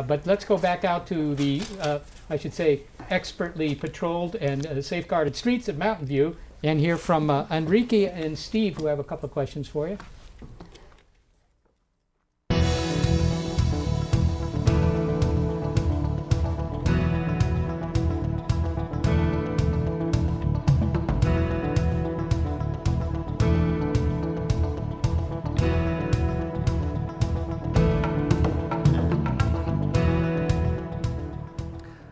But let's go back out to the, I should say, expertly patrolled and safeguarded streets of Mountain View and hear from Enrique and Steve, who have a couple of questions for you.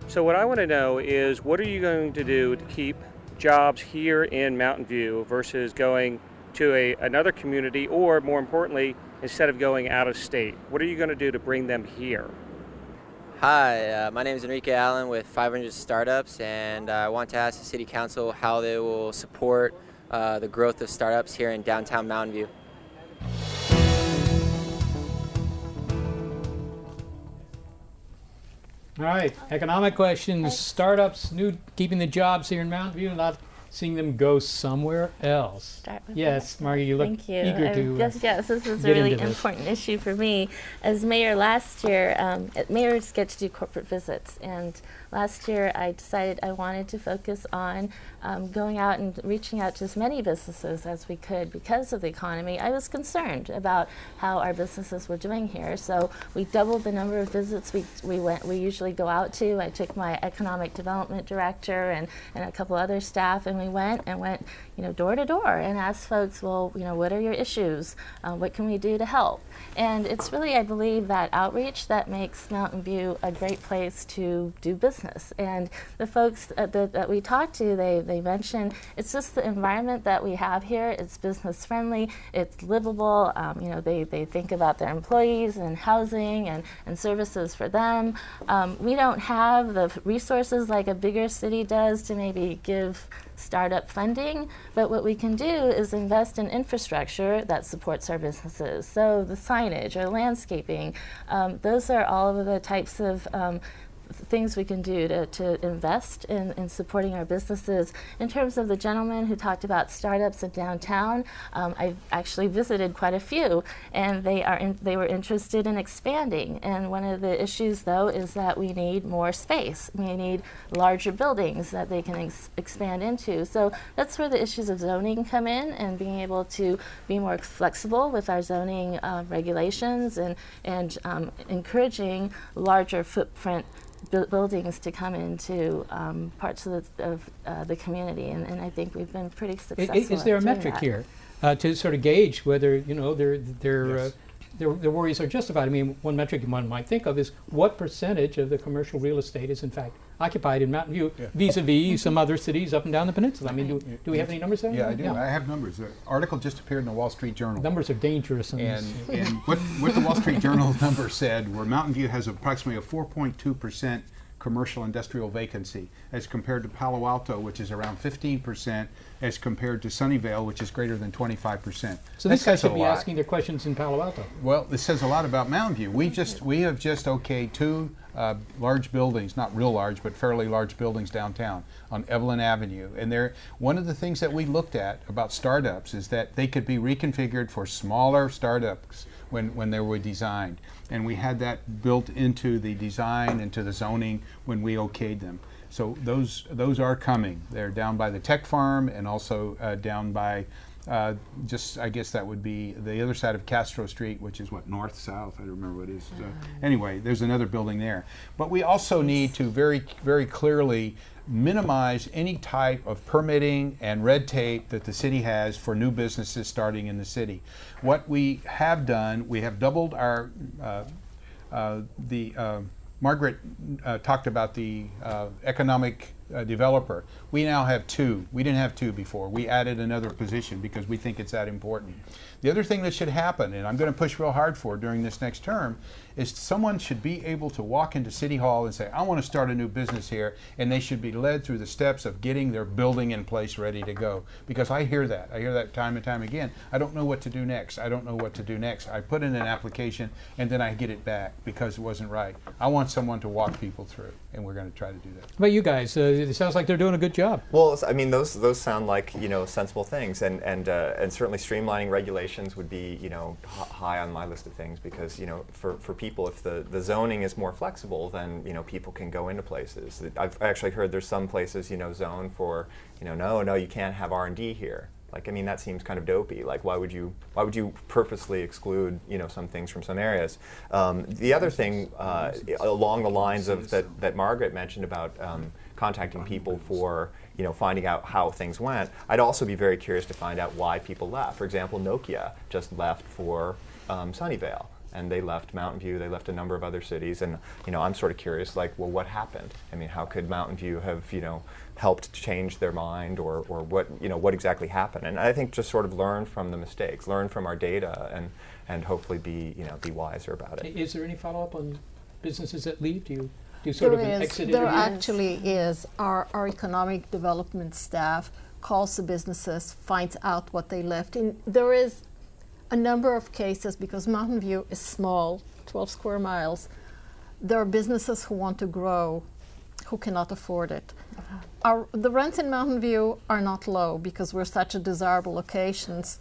So what I want to know is, what are you going to do to keep jobs here in Mountain View versus going to another community, or more importantly, instead of going out of state? What are you going to do to bring them here? Hi, my name is Enrique Allen with 500 Startups, and I want to ask the City Council how they will support the growth of startups here in downtown Mountain View. All right, economic questions, startups, keeping the jobs here in Mountain View, not seeing them go somewhere else. Yes, Margie, you look eager to yes, this is a really important issue for me. As mayor last year, mayors get to do corporate visits, and last year I decided I wanted to focus on going out and reaching out to as many businesses as we could. Because of the economy, I was concerned about how our businesses were doing here, so we doubled the number of visits we usually go out to. I took my economic development director and a couple other staff, and we went door to door and asked folks, well, what are your issues? What can we do to help? And it's really, I believe, that outreach that makes Mountain View a great place to do business. And the folks that we talked to, they mentioned it's just the environment that we have here. It's business friendly, it's livable. They think about their employees and housing and services for them. We don't have the resources like a bigger city does to maybe give startup funding, but what we can do is invest in infrastructure that supports our businesses. So the signage or landscaping, those are all of the types of things we can do to invest in supporting our businesses. In terms of the gentleman who talked about startups in downtown, I've actually visited quite a few, and they were interested in expanding. And one of the issues, though, is that we need more space. We need larger buildings that they can expand into. So that's where the issues of zoning come in, and being able to be more flexible with our zoning regulations and encouraging larger footprint buildings to come into parts of the community, and I think we've been pretty successful. Is there a metric here to sort of gauge whether their worries are justified? I mean, one metric one might think of is what percentage of the commercial real estate is in fact occupied in Mountain View vis-a-vis some other cities up and down the peninsula. I mean, do we have any numbers there? Yeah, I do. I have numbers. The article just appeared in the Wall Street Journal. Numbers are dangerous. And what the Wall Street Journal number said, where Mountain View has approximately a 4.2% commercial industrial vacancy, as compared to Palo Alto, which is around 15%, as compared to Sunnyvale, which is greater than 25%. So these guys should be asking their questions in Palo Alto. Well, this says a lot about Mountain View. We have just okayed two large buildings, not real large, but fairly large buildings downtown on Evelyn Avenue. And one of the things that we looked at about startups is that they could be reconfigured for smaller startups when they were designed. And we had that built into the design, into the zoning when we okayed them. So those are coming. They're down by the tech farm, and also down by I guess that would be the other side of Castro Street, which is what, north-south? I don't remember what it is. Anyway, there's another building there. But we also need to very, very clearly minimize any type of permitting and red tape that the city has for new businesses starting in the city. What we have done, we have doubled our, Margaret talked about the economic developer. We now have two. We didn't have two before. We added another position because we think it's that important. The other thing that should happen, and I'm going to push real hard for during this next term, is someone should be able to walk into City Hall and say, I want to start a new business here, and they should be led through the steps of getting their building in place ready to go. Because I hear that. I hear that time and time again. I don't know what to do next. I don't know what to do next. I put in an application, and then I get it back because it wasn't right. I want someone to walk people through, and we're going to try to do that. But you guys, it sounds like they're doing a good job. Well, I mean, those sound like, you know, sensible things, and certainly streamlining regulations would be, you know, high on my list of things, because, you know, for people, if the zoning is more flexible, then, you know, people can go into places. I've actually heard there's some places, you know, zone for, you know, no, you can't have R&D here. Like, I mean, that seems kind of dopey. Like, why would you purposely exclude, you know, some things from some areas? The other thing, along the lines of that Margaret mentioned about contacting people for, you know, finding out how things went, I'd also be very curious to find out why people left. For example, Nokia just left for Sunnyvale, and they left Mountain View, they left a number of other cities, and, you know, I'm sort of curious, like, well, what happened? I mean, how could Mountain View have, you know, helped change their mind, or what, you know, what exactly happened? And I think just sort of learn from the mistakes, learn from our data, and hopefully be, you know, be wiser about it. Is there any follow-up on businesses that leave? Do you sort of an exit There interview? actually is. Our economic development staff calls the businesses, finds out what they left. And there is a number of cases, because Mountain View is small, 12 square miles. There are businesses who want to grow who cannot afford it. The rents in Mountain View are not low because we're such a desirable locations.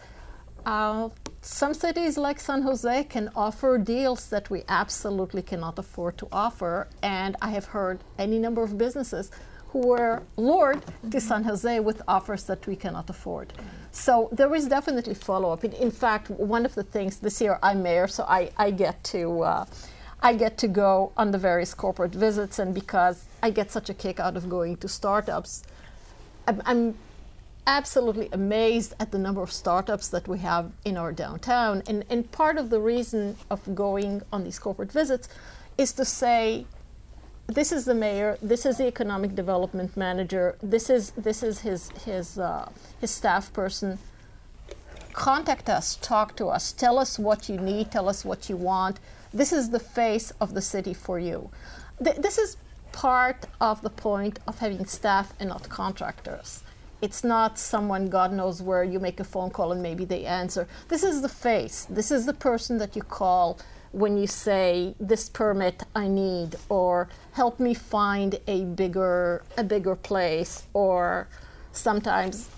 Some cities like San Jose can offer deals that we absolutely cannot afford to offer, and I have heard any number of businesses who were lured to San Jose with offers that we cannot afford. So there is definitely follow-up. In fact, one of the things this year, I'm mayor, so I get to go on the various corporate visits, and because I get such a kick out of going to startups, I'm absolutely amazed at the number of startups that we have in our downtown. And part of the reason of going on these corporate visits is to say, this is the mayor, this is the economic development manager, this is his staff person. Contact us, talk to us, tell us what you need, tell us what you want. This is the face of the city for you. This is part of the point of having staff and not contractors. It's not someone, God knows where, you make a phone call and maybe they answer. This is the face. This is the person that you call when you say, this permit I need, or help me find a bigger place, or sometimes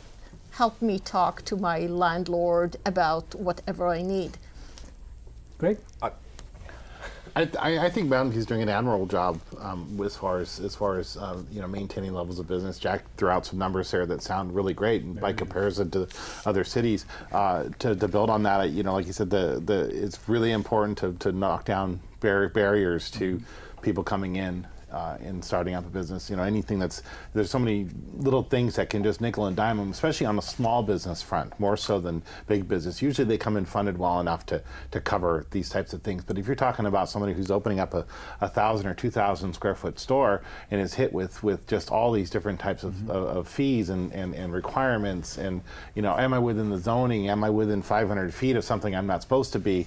help me talk to my landlord about whatever I need. Great. I think Mountain View's doing an admirable job as far as you know, maintaining levels of business. Jack threw out some numbers there that sound really great, and by comparison to other cities. To build on that, you know, like you said, it's really important to knock down barriers to people coming in and starting up a business. You know, anything there's so many little things that can just nickel and dime them, especially on the small business front, more so than big business. Usually they come in funded well enough to cover these types of things. But if you're talking about somebody who's opening up a 1,000 or 2,000 square foot store and is hit with just all these different types of fees and requirements, and, you know, am I within the zoning? Am I within 500 feet of something I'm not supposed to be?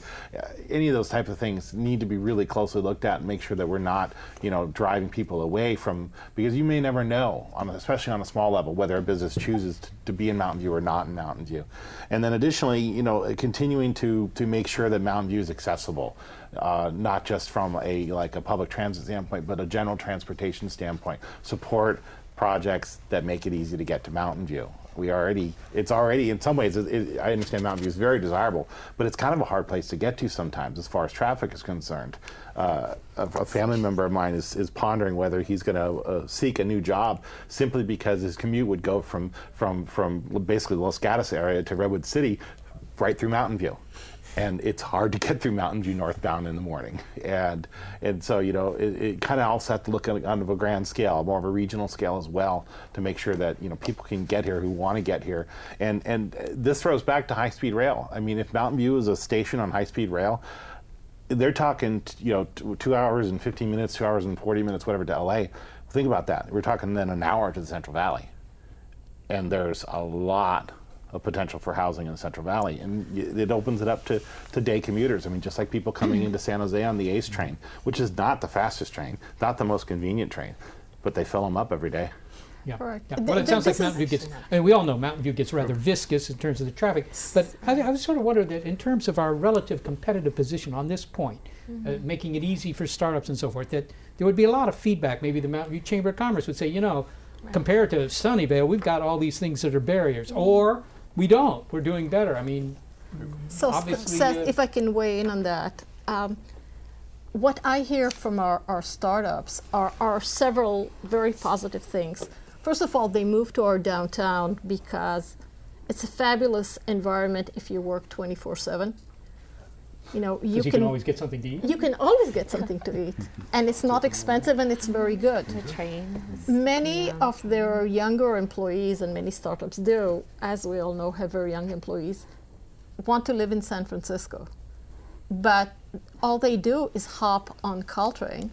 Any of those types of things need to be really closely looked at and make sure that we're not, you know, driving people away from, because you may never know, especially on a small level, whether a business chooses to be in Mountain View or not in Mountain View. And then additionally, you know, continuing to make sure that Mountain View is accessible, not just from a public transit standpoint, but a general transportation standpoint. Support projects that make it easy to get to Mountain View. It's already in some ways, I understand Mountain View is very desirable, but it's kind of a hard place to get to sometimes as far as traffic is concerned. A family member of mine is pondering whether he's going to seek a new job simply because his commute would go from basically the Los Gatos area to Redwood City right through Mountain View. And it's hard to get through Mountain View northbound in the morning. And so, you know, it kind of also has to look at on a grand scale, more of a regional scale as well, to make sure that, you know, people can get here who want to get here. And this throws back to high-speed rail. I mean, if Mountain View is a station on high-speed rail, they're talking, you know, 2 hours and 15 minutes, 2 hours and 40 minutes, whatever, to LA. Think about that. We're talking then an hour to the Central Valley. And there's a lot of potential for housing in the Central Valley, and it opens it up to day commuters. I mean, just like people coming into San Jose on the ACE train, which is not the fastest train, not the most convenient train, but they fill them up every day. Yeah. Correct. Yeah. Well, it sounds like Mountain View gets, I mean, we all know Mountain View gets rather viscous in terms of the traffic, but I was sort of wondering that in terms of our relative competitive position on this point, making it easy for startups and so forth, that there would be a lot of feedback. Maybe the Mountain View Chamber of Commerce would say, you know, compared to Sunnyvale, we've got all these things that are barriers, or we don't. We're doing better. I mean, so obviously, Seth, if I can weigh in on that, what I hear from our startups are several very positive things. First of all, they move to our downtown because it's a fabulous environment if you work 24/7. You know, you can always get something to eat. You can always get something to eat, and it's not expensive, and it's very good. The train. Many of their younger employees, and many startups do, as we all know, have very young employees, want to live in San Francisco, but all they do is hop on Caltrain,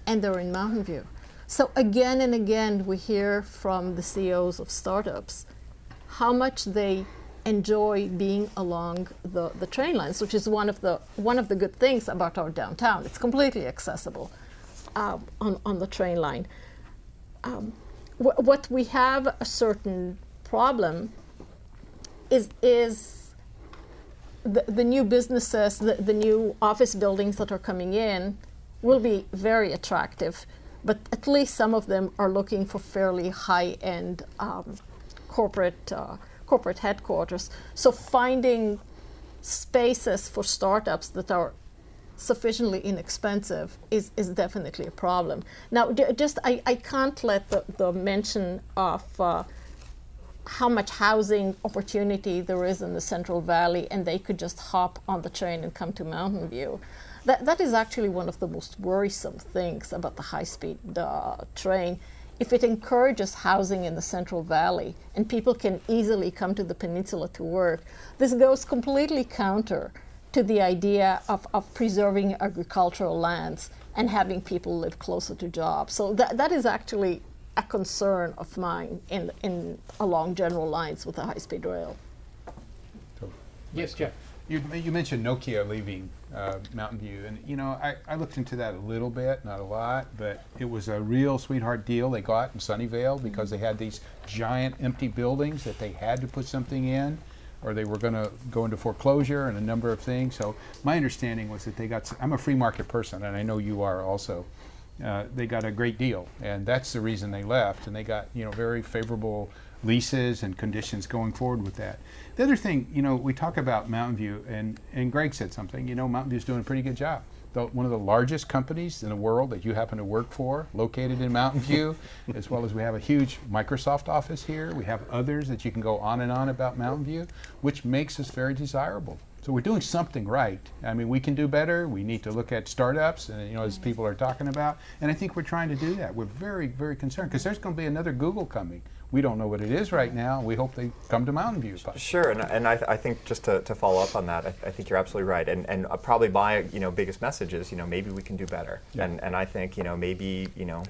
and they're in Mountain View. So again and again, we hear from the CEOs of startups how much they enjoy being along the train lines, which is one of the good things about our downtown. It's completely accessible on the train line. What we have a certain problem is the new businesses, the new office buildings that are coming in will be very attractive, but at least some of them are looking for fairly high-end corporate headquarters. So finding spaces for startups that are sufficiently inexpensive is definitely a problem. Now, I can't let the mention of how much housing opportunity there is in the Central Valley, and they could just hop on the train and come to Mountain View. That is actually one of the most worrisome things about the high-speed train. If it encourages housing in the Central Valley and people can easily come to the peninsula to work, this goes completely counter to the idea of preserving agricultural lands and having people live closer to jobs. So that is actually a concern of mine along general lines with the high-speed rail. Yes, Jeff. You mentioned Nokia leaving Mountain View, and you know, I looked into that a little bit, not a lot, but it was a real sweetheart deal they got in Sunnyvale because they had these giant empty buildings that they had to put something in, or they were going to go into foreclosure and a number of things. So my understanding was that they got, I'm a free market person, and I know you are also, they got a great deal, and that's the reason they left, and they got, you know, very favorable leases and conditions going forward with that. The other thing, you know, we talk about Mountain View, and Greg said something, you know, Mountain View's doing a pretty good job. One of the largest companies in the world that you happen to work for, located in Mountain View, as well as we have a huge Microsoft office here. We have others that you can go on and on about Mountain View, which makes us very desirable. So we're doing something right. I mean, we can do better. We need to look at startups, and, you know, as people are talking about, and I think we're trying to do that. We're very, very concerned because there's going to be another Google coming. We don't know what it is right now. We hope they come to Mountain View. Sure, and I think just to follow up on that, I think you're absolutely right. And probably my biggest message is, you know, maybe we can do better. Yeah. And I think, you know, maybe, you know,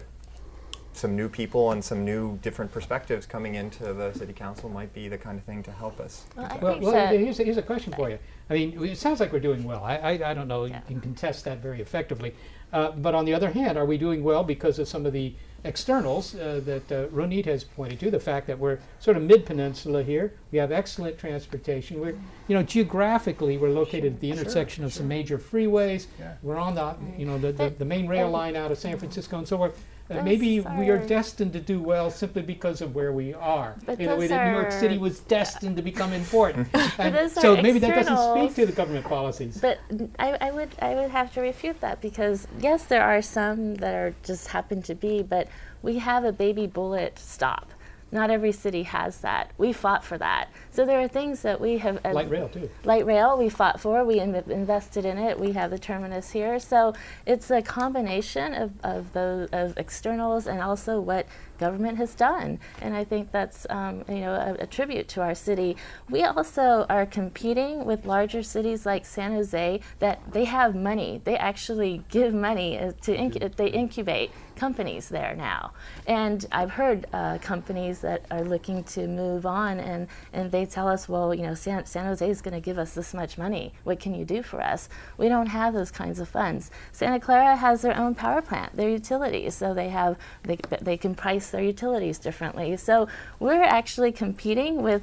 some new people and some new different perspectives coming into the city council might be the kind of thing to help us. Well, here's a question for you. I mean, it sounds like we're doing well. I don't know, you can contest that very effectively. But on the other hand, are we doing well because of some of the externals that Ronit has pointed to, the fact that we're sort of mid-peninsula here, we have excellent transportation, we're, you know, geographically we're located at the intersection of some major freeways, we're on the, you know, the main rail line out of San Francisco and so forth. Maybe we are destined to do well simply because of where we are, in the way that New York City was destined to become important. And so maybe that doesn't speak to the government policies. But I would have to refute that, because yes, there are some that are just happen to be, but we have a baby bullet stop. Not every city has that. We fought for that. So there are things that we have... light rail, too. Light rail, we fought for. We invested in it. We have the terminus here. So it's a combination of externals and also what government has done. And I think that's you know, a tribute to our city. We also are competing with larger cities like San Jose that they have money. They actually give money they incubate companies there now. And I've heard companies companies that are looking to move on, and they tell us, well, you know, San Jose is going to give us this much money. What can you do for us? We don't have those kinds of funds. Santa Clara has their own power plant, their utilities, so they can price their utilities differently. So we're actually competing with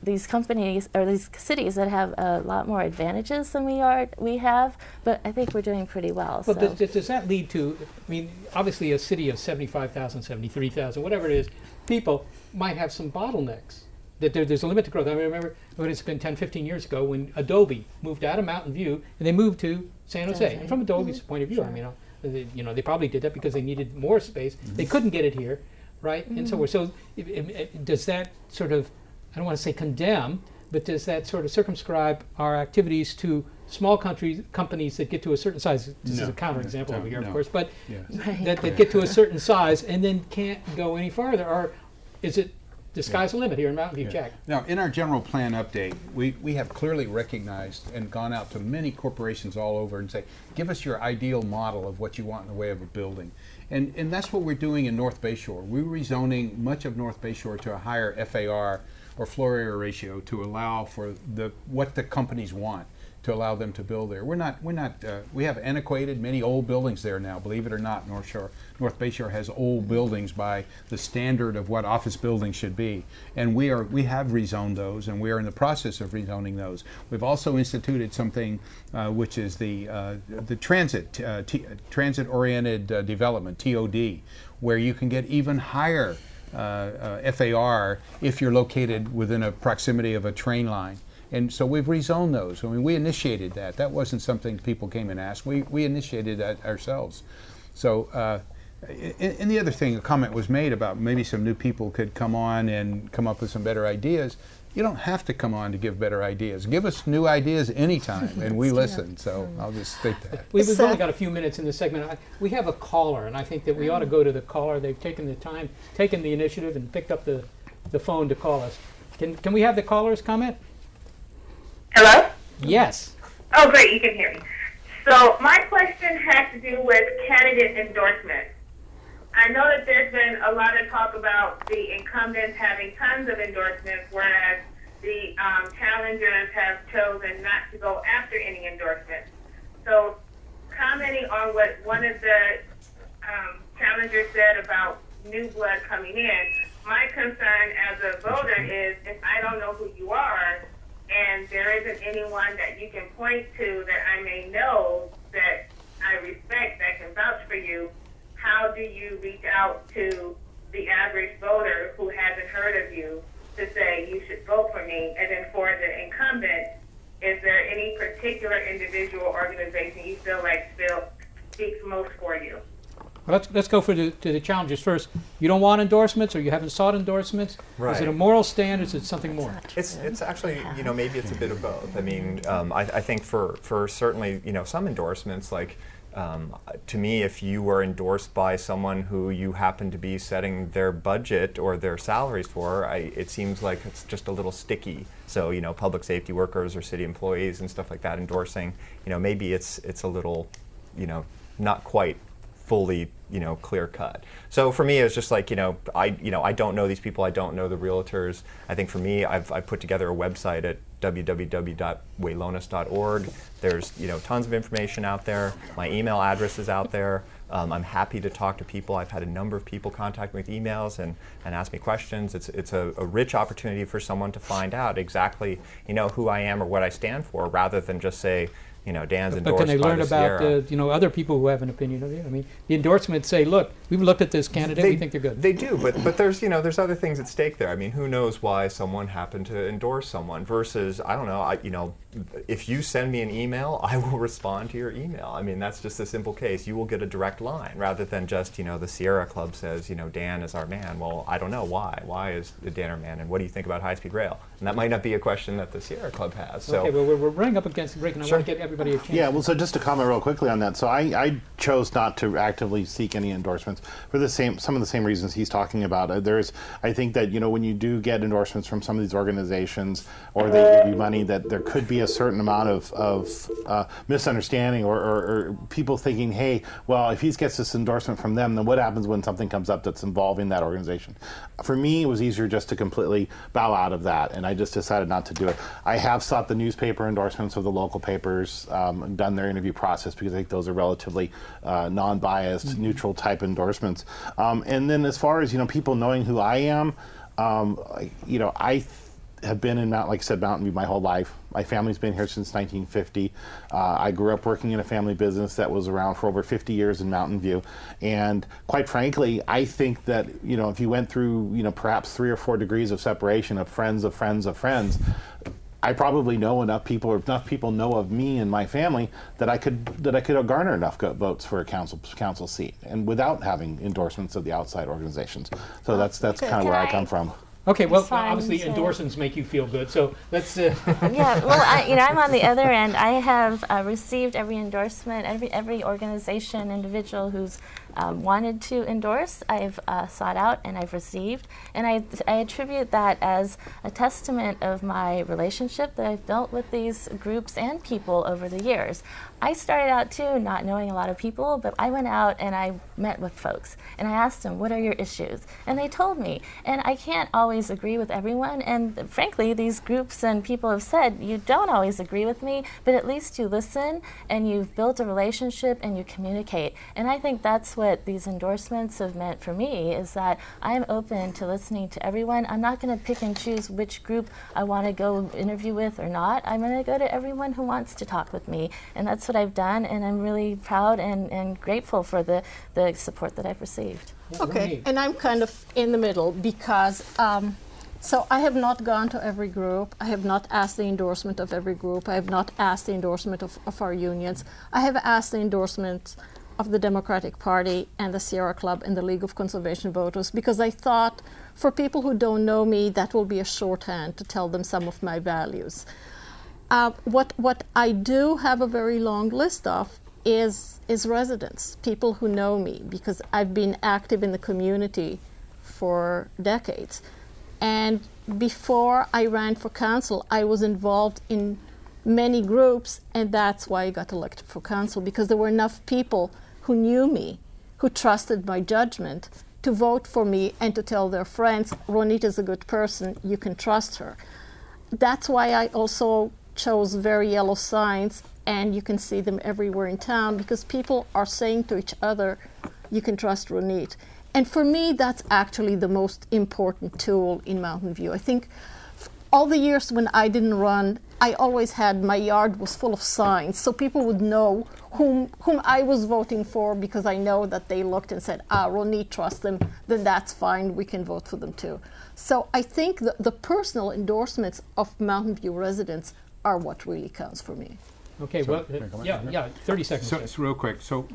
these companies or these cities that have a lot more advantages than we have, but I think we're doing pretty well. Well, so. Does that lead to, I mean, obviously a city of 75,000, 73,000, whatever it is, people might have some bottlenecks. That there's a limit to growth. I remember when it's been 10, 15 years ago when Adobe moved out of Mountain View and they moved to San Jose. And from Adobe's point of view, I mean, you know, they probably did that because they needed more space. They couldn't get it here, right? And so does that sort of, I don't want to say condemn, but does that sort of circumscribe our activities to small companies that get to a certain size? This is a counterexample over here, of course, but that get to a certain size and then can't go any farther, or is it the sky's the limit here in Mountain View? Jack? Now, in our general plan update, we have clearly recognized and gone out to many corporations all over and say, give us your ideal model of what you want in the way of a building. And that's what we're doing in North Bayshore. We're rezoning much of North Bayshore to a higher FAR or floor area ratio to allow for what the companies want, to allow them to build there. We have antiquated, many old buildings there now. Believe it or not, North Bayshore has old buildings by the standard of what office buildings should be, and we have rezoned those, and we are in the process of rezoning those. We've also instituted something which is the transit-oriented development, TOD, where you can get even higher FAR if you're located within a proximity of a train line. And so we've rezoned those. I mean, we initiated that. That wasn't something people came and asked. We initiated that ourselves. So, and the other thing, a comment was made about maybe some new people could come on and come up with some better ideas. You don't have to come on to give better ideas. Give us new ideas anytime, and we listen. So I'll just state that. We've only got a few minutes in this segment. We have a caller, and I think that we ought to go to the caller. They've taken the time, taken the initiative, and picked up the phone to call us. Can we have the caller's comment? Hello? Yes. Oh, great, you can hear me. So my question has to do with candidate endorsement. I know that there's been a lot of talk about the incumbents having tons of endorsements, whereas the challengers have chosen not to go after any endorsements. So commenting on what one of the challengers said about new blood coming in, my concern as a voter is if I don't know who you are, and there isn't anyone that you can point to that I may know that I respect that can vouch for you, how do you reach out to the average voter who hasn't heard of you to say you should vote for me? And then for the incumbent, is there any particular individual organization you feel like speaks most for you? Well, let's go to the challenges first. You don't want endorsements, or you haven't sought endorsements? Right. Is it a moral stand, or is it something more? It's actually, you know, maybe it's a bit of both. I mean, I think for certainly, you know, some endorsements, like to me, if you were endorsed by someone who you happen to be setting their budget or their salaries for, it seems like it's just a little sticky. So, you know, public safety workers or city employees and stuff like that endorsing, you know, maybe it's a little, you know, not quite fully, you know, clear cut. So for me, it was just like, I don't know these people. I don't know the realtors. I think for me, I've put together a website at www.waylonas.org. There's, you know, tons of information out there. My email address is out there. I'm happy to talk to people. I've had a number of people contact me with emails and ask me questions. It's a rich opportunity for someone to find out exactly, you know, who I am or what I stand for, rather than just say, you know, Dan's endorsed by the Sierra. But can they learn about, you know, other people who have an opinion of you? I mean, the endorsements say, look, we've looked at this candidate, we think they're good. They do, but there's, you know, there's other things at stake there. I mean, who knows why someone happened to endorse someone versus, I don't know, you know, if you send me an email, I will respond to your email. I mean, that's just a simple case. You will get a direct line rather than just, you know, the Sierra Club says, you know, Dan is our man. Well, I don't know why. Why is Dan our man? And what do you think about high-speed rail? And that might not be a question that the Sierra Club has. So. Okay, well, we're running up against the break, and I want to get everybody everybody a chance. Yeah, well, so just to comment real quickly on that. So I chose not to actively seek any endorsements for some of the same reasons he's talking about. I think that, when you do get endorsements from some of these organizations, or they give you money, that there could be a certain amount of misunderstanding or people thinking, hey, well, if he gets this endorsement from them, then what happens when something comes up that's involving that organization? For me, it was easier just to completely bow out of that, and I just decided not to do it. I have sought the newspaper endorsements of the local papers, done their interview process, because I think those are relatively non-biased, neutral type endorsements. And then as far as, people knowing who I am, I have been in Mountain View my whole life. My family's been here since 1950. I grew up working in a family business that was around for over 50 years in Mountain View. And quite frankly, I think that, if you went through, perhaps 3 or 4 degrees of separation of friends of friends of friends, I probably know enough people, or enough people know of me and my family, that I could garner enough votes for a council seat, and without having endorsements of the outside organizations. So that's kind of where I come from. Okay, well, obviously endorsements make you feel good, so let's... Yeah, well, I'm on the other end. I have received every endorsement, every organization, individual who's wanted to endorse, I've sought out and I've received. And I attribute that as a testament of my relationship that I've built with these groups and people over the years. I started out too not knowing a lot of people, but I went out and I met with folks and I asked them, what are your issues? And they told me. And I can't always agree with everyone, and frankly these groups and people have said, you don't always agree with me, but at least you listen and you've built a relationship and you communicate. And I think that's what these endorsements have meant for me, is that I'm open to listening to everyone. I'm not going to pick and choose which group I want to go interview with or not. I'm going to go to everyone who wants to talk with me, and that's what I've done, and I'm really proud and grateful for the support that I've received. Okay, and I'm kind of in the middle because so I have not gone to every group. I have not asked the endorsement of every group. I have not asked the endorsement of our unions. I have asked the endorsement of the Democratic Party and the Sierra Club and the League of Conservation Voters, because I thought for people who don't know me, that will be a shorthand to tell them some of my values. What I do have a very long list of is residents, people who know me, because I've been active in the community for decades. And before I ran for council, I was involved in many groups, and that's why I got elected for council, because there were enough people who knew me, who trusted my judgment, to vote for me and to tell their friends, Ronita's a good person, you can trust her. That's why I also chose very yellow signs, and you can see them everywhere in town, because people are saying to each other, you can trust Ronit. And for me, that's actually the most important tool in Mountain View. I think all the years when I didn't run, I always had, my yard was full of signs, so people would know whom I was voting for, because I know that they looked and said, Ronit trusts them, then that's fine, we can vote for them too. So I think the personal endorsements of Mountain View residents are what really counts for me. Okay, So, well, yeah, 30 seconds. So it's real quick. So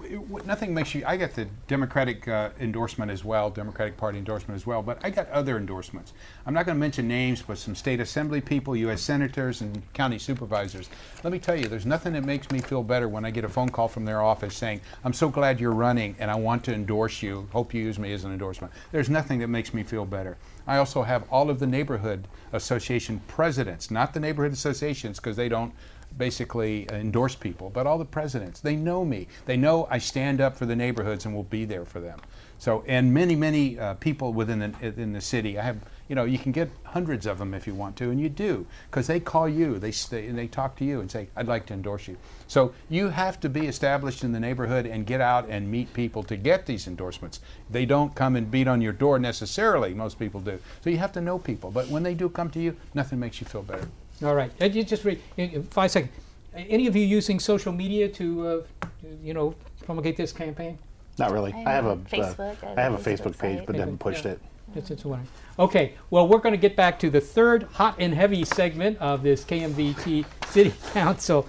nothing makes you, I got the Democratic endorsement as well, Democratic Party endorsement as well, but I got other endorsements. I'm not going to mention names, but some state assembly people, U.S. senators, and county supervisors. Let me tell you, there's nothing that makes me feel better when I get a phone call from their office saying, I'm so glad you're running and I want to endorse you. Hope you use me as an endorsement. There's nothing that makes me feel better. I also have all of the neighborhood association presidents, not the neighborhood associations, because they don't basically endorse people, but all the presidents. They know me. They know I stand up for the neighborhoods and will be there for them. So, and many people within the city. I have, you can get hundreds of them if you want to, and you do, because they call you, they talk to you and say, I'd like to endorse you. So you have to be established in the neighborhood and get out and meet people to get these endorsements. They don't come and beat on your door necessarily, most people do. So you have to know people, but when they do come to you, nothing makes you feel better. All right, you just read in 5 seconds. Any of you using social media to, promulgate this campaign? Not really. I have a Facebook. I have a Facebook page, but haven't pushed it. It's one. Okay, well, we're going to get back to the third hot and heavy segment of this KMVT City Council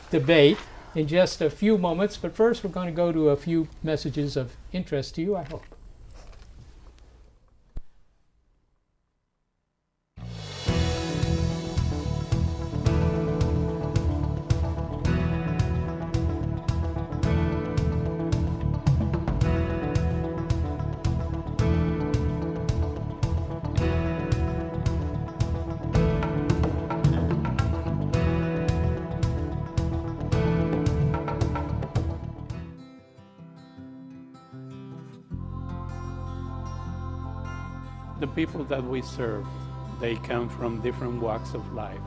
debate in just a few moments. But first, we're going to go to a few messages of interest to you, I hope. The people that we serve, they come from different walks of life.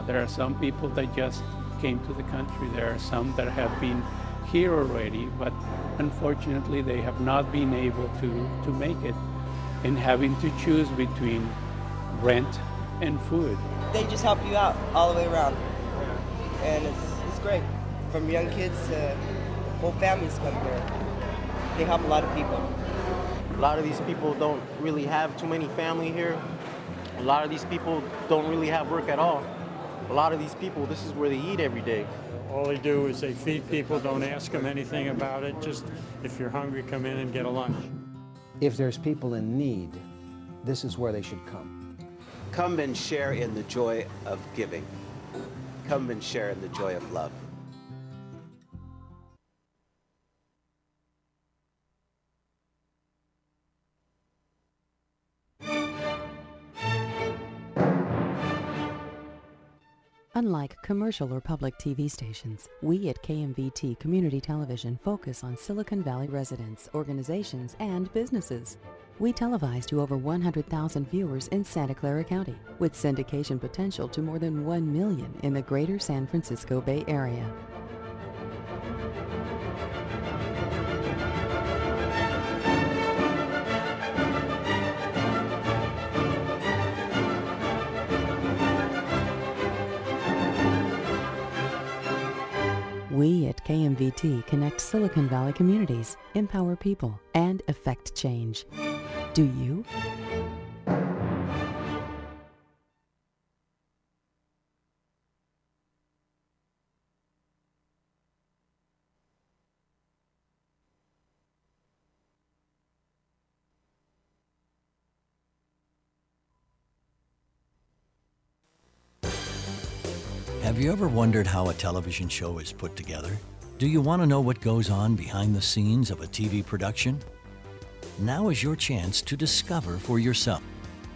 There are some people that just came to the country. There are some that have been here already, but unfortunately they have not been able to make it, and having to choose between rent and food. They just help you out all the way around, and it's great. From young kids to whole families come here. They help a lot of people. A lot of these people don't really have too many family here. A lot of these people don't really have work at all. A lot of these people, this is where they eat every day. All they do is they feed people, don't ask them anything about it. Just if you're hungry, come in and get a lunch. If there's people in need, this is where they should come. Come and share in the joy of giving. Come and share in the joy of love. Unlike commercial or public TV stations, we at KMVT Community Television focus on Silicon Valley residents, organizations, and businesses. We televise to over 100,000 viewers in Santa Clara County, with syndication potential to more than 1 million in the greater San Francisco Bay Area. We at KMVT connect Silicon Valley communities, empower people, and affect change. Do you? Have you ever wondered how a television show is put together? Do you want to know what goes on behind the scenes of a TV production? Now is your chance to discover for yourself.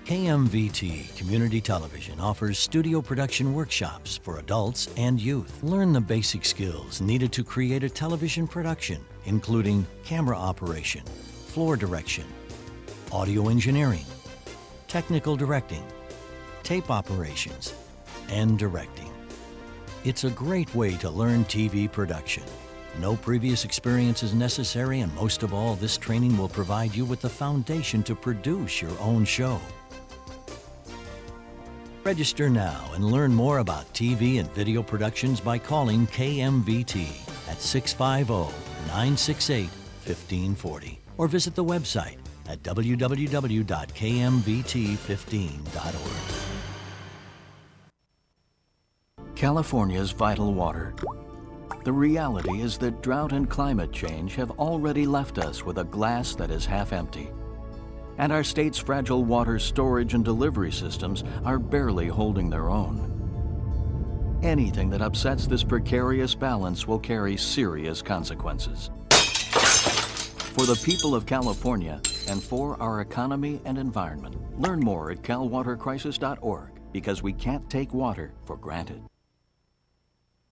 KMVT Community Television offers studio production workshops for adults and youth. Learn the basic skills needed to create a television production, including camera operation, floor direction, audio engineering, technical directing, tape operations, and directing. It's a great way to learn TV production. No previous experience is necessary, and most of all, this training will provide you with the foundation to produce your own show. Register now and learn more about TV and video productions by calling KMVT at 650-968-1540 or visit the website at www.kmvt15.org. California's vital water. The reality is that drought and climate change have already left us with a glass that is half empty. And our state's fragile water storage and delivery systems are barely holding their own. Anything that upsets this precarious balance will carry serious consequences. For the people of California and for our economy and environment, learn more at calwatercrisis.org, because we can't take water for granted.